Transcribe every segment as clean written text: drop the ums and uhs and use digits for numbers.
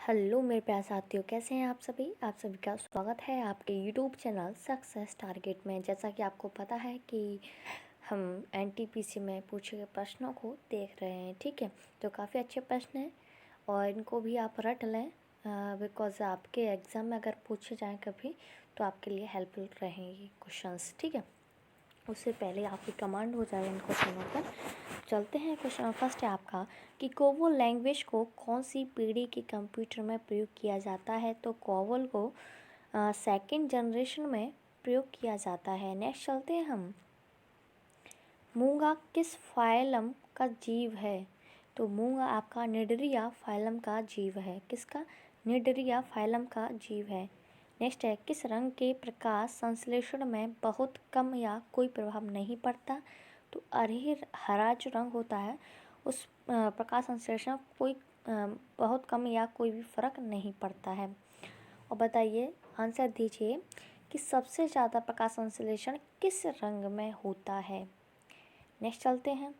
Hello मेरे प्यारे साथियों, कैसे हैं आप सभी। आप सभी का स्वागत है आपके यूट्यूब चैनल सक्सेस टारगेट में। जैसा कि आपको पता है कि हम एनटीपीसी में पूछे गए प्रश्नों को देख रहे हैं, ठीक है। तो काफ़ी अच्छे प्रश्न हैं और इनको भी आप रट लें, बिकॉज़ आपके एग्ज़ाम में अगर पूछे जाएँ कभी तो आपके लिए हेल्पफुल रहेंगे क्वेश्चंस, ठीक है। उससे पहले आपकी कमांड हो जाए इन क्वेश्चनों पर। चलते हैं। क्वेश्चन फर्स्ट है आपका कि कोवल लैंग्वेज को कौन सी पीढ़ी के कंप्यूटर में प्रयोग किया जाता है। तो कोवल को सेकंड जनरेशन में प्रयोग किया जाता है। नेक्स्ट चलते हैं हम। मूंगा किस फाइलम का जीव है। तो मूंगा आपका निडरिया फाइलम का जीव है। किसका? निडरिया फाइलम का जीव है। नेक्स्ट है किस रंग के प्रकाश संश्लेषण में बहुत कम या कोई प्रभाव नहीं पड़ता। तो हरा जो रंग होता है उस प्रकाश संश्लेषण कोई बहुत कम या कोई भी फर्क नहीं पड़ता है। और बताइए, आंसर दीजिए कि सबसे ज़्यादा प्रकाश संश्लेषण किस रंग में होता है। नेक्स्ट चलते हैं।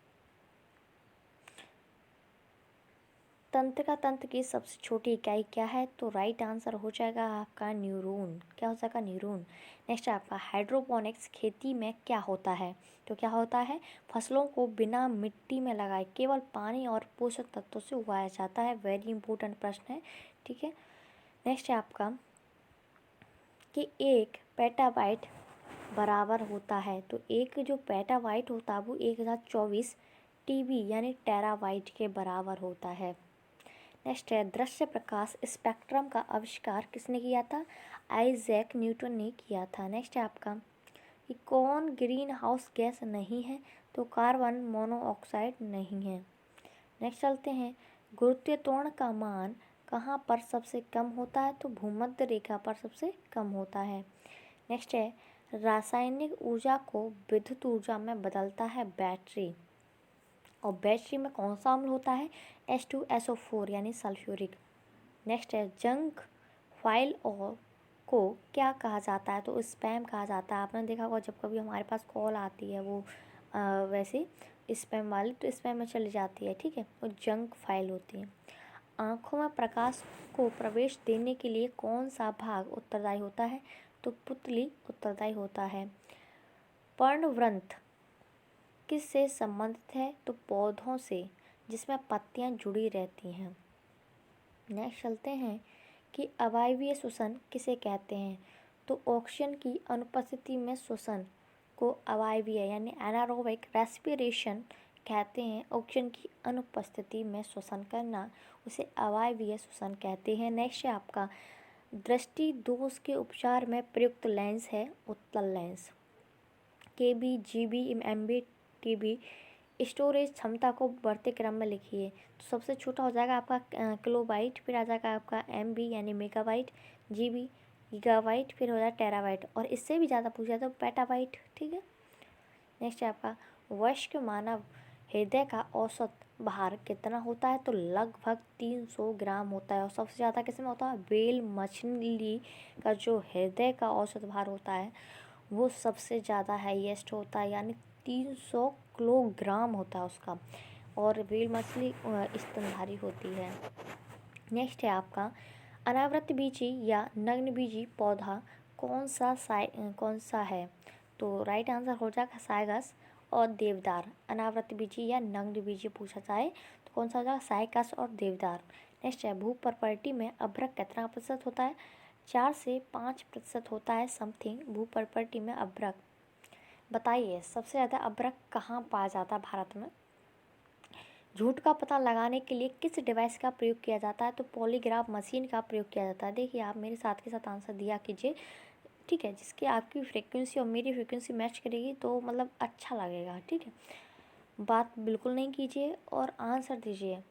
तंत्र की सबसे छोटी इकाई क्या है। तो राइट आंसर हो जाएगा आपका न्यूरॉन। क्या हो जाएगा? न्यूरॉन। नेक्स्ट है आपका हाइड्रोपोनिक्स खेती में क्या होता है। तो क्या होता है? फसलों को बिना मिट्टी में लगाए केवल पानी और पोषक तत्वों से उगाया जाता है। वेरी इंपॉर्टेंट प्रश्न है, ठीक है। नेक्स्ट है आपका कि एक पेटाबाइट बराबर होता है। तो एक जो पेटाबाइट होता है वो 1024 टीबी यानी टेराबाइट के बराबर होता है। नेक्स्ट है दृश्य प्रकाश स्पेक्ट्रम का आविष्कार किसने किया था। आइजैक न्यूटन ने किया था। नेक्स्ट है आपका कि कौन ग्रीन हाउस गैस नहीं है। तो कार्बन मोनोऑक्साइड नहीं है। नेक्स्ट चलते हैं। गुरुत्वाकर्षण का मान कहाँ पर सबसे कम होता है। तो भूमध्य रेखा पर सबसे कम होता है। नेक्स्ट है रासायनिक ऊर्जा को विद्युत ऊर्जा में बदलता है बैटरी। और बैटरी में कौन सा अम्ल होता है। H2SO4 यानी सल्फ्यूरिक। नेक्स्ट है जंक फाइल और को क्या कहा जाता है। तो स्पैम कहा जाता है। आपने देखा होगा जब कभी हमारे पास कॉल आती है वो वैसे स्पैम वाली, तो स्पैम में चली जाती है, ठीक है। वो जंक फाइल होती है। आँखों में प्रकाश को प्रवेश देने के लिए कौन सा भाग उत्तरदायी होता है। तो पुतली उत्तरदायी होता है। पर्णवृंत किससे संबंधित है। तो पौधों से जिसमें पत्तियां जुड़ी रहती हैं। नेक्स्ट चलते हैं कि अवायवीय श्वसन किसे कहते हैं। तो ऑक्सीजन की अनुपस्थिति में श्वसन को अवायवीय यानी एनारोबिक रेस्पिरेशन कहते हैं। ऑक्सीजन की अनुपस्थिति में श्वसन करना उसे अवायवीय श्वसन कहते हैं। नेक्स्ट है आपका दृष्टि दोष के उपचार में प्रयुक्त लेंस है उत्तल lens. KB, GB, MB, TB storage क्षमता को बढ़ते क्रम में लिखिए। तो सबसे छोटा हो जाएगा आपका किलोबाइट, फिर आ जाएगा आपका MB यानी मेगाबाइट, GB गीगाबाइट, फिर हो जाएगा टेराबाइट, और इससे भी ज़्यादा पूछा तो पेटाबाइट, ठीक है। नेक्स्ट है आपका वयस्क मानव हृदय का औसत भार कितना होता है। तो लगभग 300 ग्राम होता है। और सबसे ज़्यादा किस में होता है। व्हेल मछली का जो हृदय का औसत भार होता है वो सबसे ज़्यादा हाईएस्ट होता है, यानी 300 किलोग्राम होता है उसका। और व्हेल मछली स्तनधारी होती है। नेक्स्ट है आपका अनावृत बीजी या नग्न बीजी पौधा कौन सा है। तो राइट आंसर हो जाएगा साइगस और देवदार। अनावृत बीजी या नग्न बीजी पूछा जाए तो कौन सा हो जाएगा। साइकस और देवदार। नेक्स्ट है भू प्रॉपर्टी में अभ्रक कितना प्रतिशत होता है। 4 से 5% होता है समथिंग भू प्रॉपर्टी में अभ्रक। बताइए सबसे ज़्यादा अभ्रक कहाँ पाया जाता है भारत में। झूठ का पता लगाने के लिए किस डिवाइस का प्रयोग किया जाता है। तो पॉलीग्राफ मशीन का प्रयोग किया जाता है। देखिए आप मेरे साथ के साथ आंसर दिया कीजिए, ठीक है। जिसकी आपकी फ्रीक्वेंसी और मेरी फ्रीक्वेंसी मैच करेगी तो मतलब अच्छा लगेगा, ठीक है। बात बिल्कुल नहीं कीजिए और आंसर दीजिए,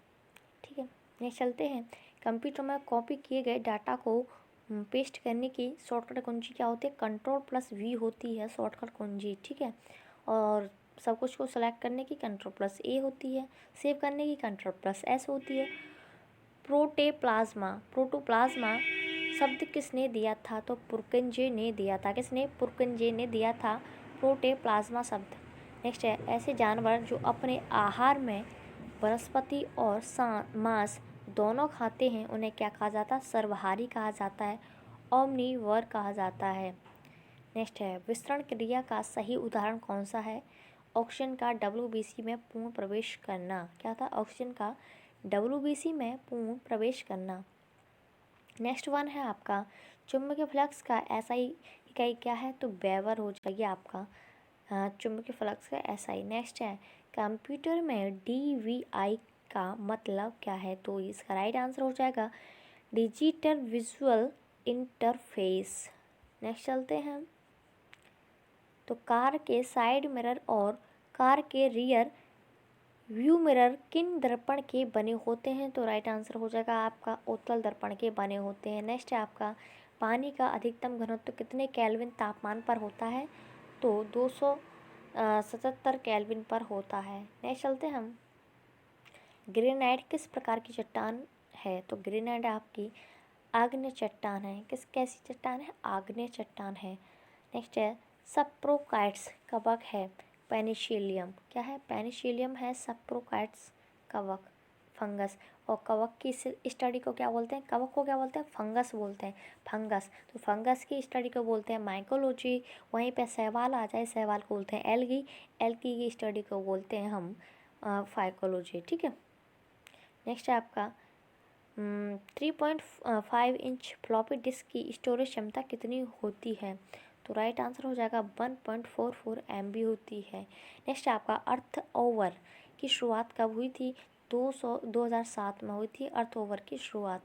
ठीक है। नेक्स्ट चलते हैं। कंप्यूटर में कॉपी किए गए डाटा को पेस्ट करने की शॉर्टकट कुंजी क्या होती है। Ctrl+V होती है शॉर्टकट कुंजी, ठीक है। और सब कुछ को सेलेक्ट करने की Ctrl+A होती है। सेव करने की Ctrl+S होती है। प्रोटोप्लाज्मा शब्द किसने दिया था। तो पुरकंजे ने दिया था। किसने? पुरकंजे ने दिया था प्रोटोप्लाज्मा शब्द। नेक्स्ट है ऐसे जानवर जो अपने आहार में वनस्पति और मांस दोनों खाते हैं उन्हें क्या कहा जाता है? सर्वहारी कहा जाता है, ओमनीवर कहा जाता है। नेक्स्ट है, विस्तरण क्रिया का सही उदाहरण कौन सा है? ऑक्सीजन का WBC में पूर्ण प्रवेश करना। क्या था? ऑक्सीजन का WBC में पूर्ण प्रवेश करना। नेक्स्ट वन है आपका, चुंबकीय फ्लक्स का SI इकाई क्या है? तो वेबर हो जाएगी आपका चुंबकीय फ्लक्स का SI। नेक्स्ट है, कंप्यूटर में DVI का मतलब क्या है? तो इसका राइट आंसर हो जाएगा डिजिटल विजुअल इंटरफेस। नेक्स्ट चलते हैं, तो कार के साइड मिरर और कार के रियर व्यू मिरर किन दर्पण के बने होते हैं? तो राइट आंसर हो जाएगा आपका उत्तल दर्पण के बने होते हैं। नेक्स्ट है आपका, पानी का अधिकतम घनत्व कितने केल्विन तापमान पर होता है? तो 277 केल्विन पर होता है। नेक्स्ट चलते हैं हम, ग्रेनाइट किस प्रकार की चट्टान है? तो ग्रेनाइट आपकी आग्नेय चट्टान है। कैसी चट्टान है? आग्नेय चट्टान है। नेक्स्ट है, सप्रोकाइट्स कवक है पेनिसिलियम। क्या है? पेनिसिलियम है सप्रोकाइट्स कवक, फंगस। और कवक की स्टडी को क्या बोलते हैं? कवक को क्या बोलते हैं? फंगस बोलते हैं, फंगस। तो फंगस की स्टडी को बोलते हैं माइकोलॉजी। वहीं पे शैवाल आ जाए, शैवाल को बोलते हैं एल्गी। एल्गी की स्टडी को बोलते हैं हम फाइकोलॉजी। ठीक है। नेक्स्ट है आपका 3.5 इंच फ्लॉपी डिस्क की स्टोरेज क्षमता कितनी होती है? तो राइट आंसर हो जाएगा 1.44 MB होती है। नेक्स्ट आपका, अर्थ ओवर की शुरुआत कब हुई थी? 2007 में हुई थी अर्थ ओवर की शुरुआत।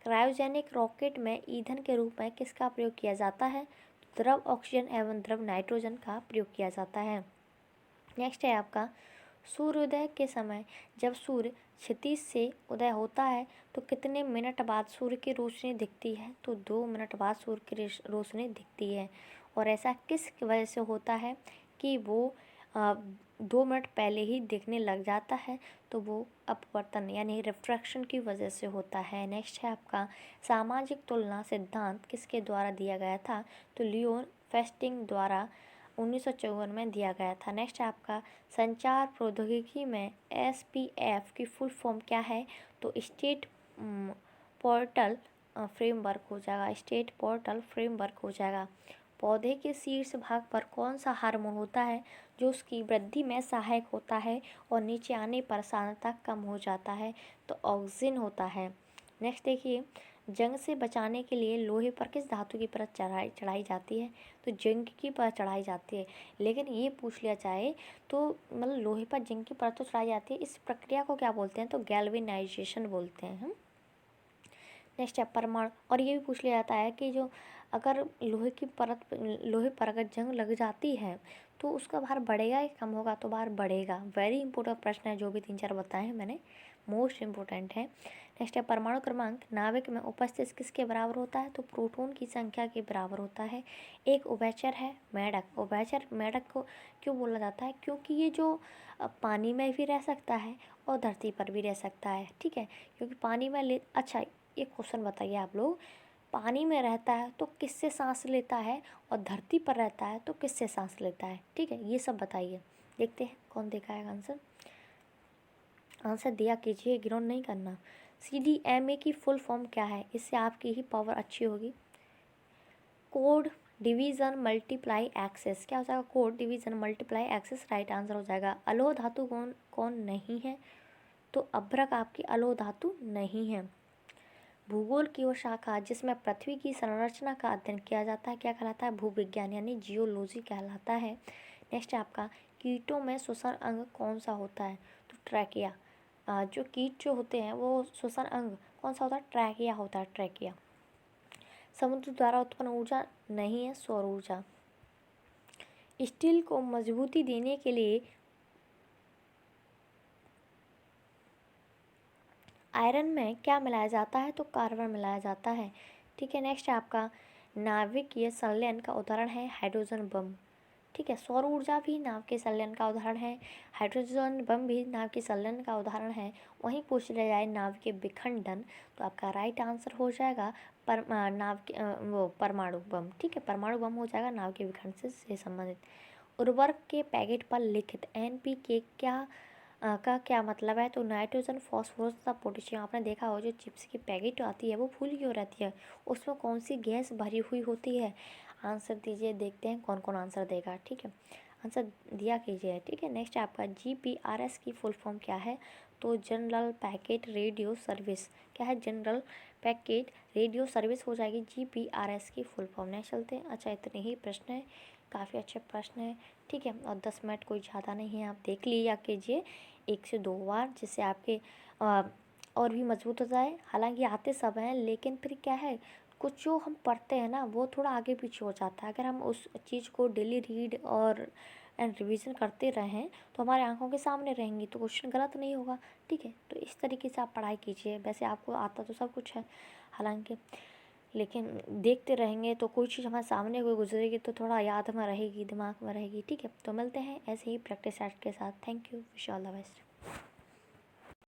क्रायोजेनिक रॉकेट में ईंधन के रूप में किसका प्रयोग किया जाता है? द्रव ऑक्सीजन एवं द्रव नाइट्रोजन का प्रयोग किया जाता है। नेक्स्ट है आपका, सूर्योदय के समय जब सूर्य क्षितिज से उदय होता है तो कितने मिनट बाद सूर्य की रोशनी दिखती है? तो 2 मिनट बाद सूर्य की रोशनी दिखती है। और ऐसा किस वजह से होता है कि वो 2 मिनट पहले ही दिखने लग जाता है? तो वो अपवर्तन यानी रिफ्रैक्शन की वजह से होता है। नेक्स्ट है आपका, सामाजिक तुलना सिद्धांत किसके द्वारा दिया गया था? तो लियोन फेस्टिंग द्वारा 1954 में दिया गया था। नेक्स्ट आपका, संचार प्रौद्योगिकी में SPF की फुल फॉर्म क्या है? तो स्टेट पोर्टल फ्रेमवर्क हो जाएगा, स्टेट पोर्टल फ्रेमवर्क हो जाएगा। पौधे के शीर्ष भाग पर कौन सा हार्मोन होता है जो उसकी वृद्धि में सहायक होता है और नीचे आने पर सांद्रता कम हो जाता है? तो ऑक्सिन होता है। नेक्स्ट देखिए, जंग से बचाने के लिए लोहे पर किस धातु की परत चढ़ाई जाती है? तो जिंक की परत चढ़ाई जाती है। लेकिन ये पूछ लिया जाए तो मतलब लोहे पर जिंक की परत तो चढ़ाई जाती है, इस प्रक्रिया को क्या बोलते हैं? तो गैल्वेनाइजेशन बोलते हैं हम। नेक्स्ट है परमाणु। और ये भी पूछ लिया जाता है कि जो अगर लोहे पर अगर जंग लग जाती है तो उसका भार बढ़ेगा या कम होगा? तो भार बढ़ेगा। वेरी इंपॉर्टेंट प्रश्न है, जो भी 3-4 बताए हैं मैंने, मोस्ट इम्पोर्टेंट है। नेक्स्ट है, परमाणु क्रमांक नाभिक में उपस्थित किसके बराबर होता है? तो प्रोटॉन की संख्या के बराबर होता है। एक उभयचर है मेढक। उभयचर मेढक को क्यों बोला जाता है? क्योंकि ये जो पानी में भी रह सकता है और धरती पर भी रह सकता है। ठीक है, क्योंकि पानी में अच्छा, एक क्वेश्चन बताइए आप लोग, पानी में रहता है तो किससे सांस लेता है और धरती पर रहता है तो किससे सांस लेता है? ठीक है, ये सब बताइए। देखते हैं कौन देखा है आंसर। आंसर दिया कीजिए, इग्नोर नहीं करना। CDMA की फुल फॉर्म क्या है? इससे आपकी ही पावर अच्छी होगी। Code division multiply access. क्या हो जाएगा? Code division multiply access right answer हो जाएगा। अलोह धातु कौन कौन नहीं है? तो अभ्रक आपकी अलोह धातु नहीं है। भूगोल की वो शाखा जिसमें पृथ्वी की संरचना का अध्ययन किया जाता है क्या कहलाता है? भूविज्ञान यानी जियोलॉजी कहलाता है। नेक्स्ट है आपका, कीटों में श्वसन अंग कौन सा होता है? तो ट्रैकिया। जो कीट जो होते हैं वो श्वसन अंग कौन सा होता है? ट्रैकिया होता है, ट्रैकिया। समुद्र द्वारा उत्पन्न ऊर्जा नहीं है, सौर ऊर्जा। स्टील को मजबूती देने के लिए आयरन में क्या मिलाया जाता है? तो कार्बन मिलाया जाता है। ठीक है, नेक्स्ट है आपका, नाभिकीय संलयन का उदाहरण है हाइड्रोजन बम। ठीक है, सौर ऊर्जा भी नाव के संलयन का उदाहरण है, हाइड्रोजन बम भी नाव के संलयन का उदाहरण है। वहीं पूछ लिया जाए नाव के विखंडन, तो आपका राइट आंसर हो जाएगा नाव के वो परमाणु बम। ठीक है, परमाणु बम हो जाएगा नाव के विखंडन से संबंधित। उर्वरक के पैकेट पर लिखित NPK क्या का क्या मतलब है? तो नाइट्रोजन, फॉस्फोरस तथा पोटेशियम। आपने देखा हो जो चिप्स की पैकेट आती है वो फुल क्यों रहती है? उसमें कौन सी गैस भरी हुई होती है? आंसर दीजिए, देखते हैं कौन कौन आंसर देगा। ठीक है, आंसर दिया कीजिए। ठीक है, नेक्स्ट आपका GPRS की फुल फॉर्म क्या है? तो जनरल पैकेट रेडियो सर्विस। क्या है? जनरल पैकेट रेडियो सर्विस हो जाएगी GPRS की फुल फॉर्म। नेक्स्ट चलते हैं। अच्छा, इतने ही प्रश्न है, काफ़ी अच्छे प्रश्न है। ठीक है, और 10 मिनट कोई ज़्यादा नहीं है, आप देख लिया कीजिए 1 से 2 बार, जिससे आपके और भी मजबूत हो जाए। हालांकि आते सब हैं, लेकिन फिर क्या है, कुछ जो हम पढ़ते हैं ना वो थोड़ा आगे पीछे हो जाता है। अगर हम उस चीज़ को डेली रीड और एंड रिवीजन करते रहें तो हमारे आंखों के सामने रहेंगी, तो क्वेश्चन गलत नहीं होगा। ठीक है, तो इस तरीके से आप पढ़ाई कीजिए। वैसे आपको आता तो सब कुछ है हालांकि, लेकिन देखते रहेंगे तो कोई चीज़ हमारे सामने कोई गुजरेगी तो थोड़ा याद में रहेगी, दिमाग में रहेगी। ठीक है, तो मिलते हैं ऐसे ही प्रैक्टिस सेट के साथ। Thank you, wish all the best.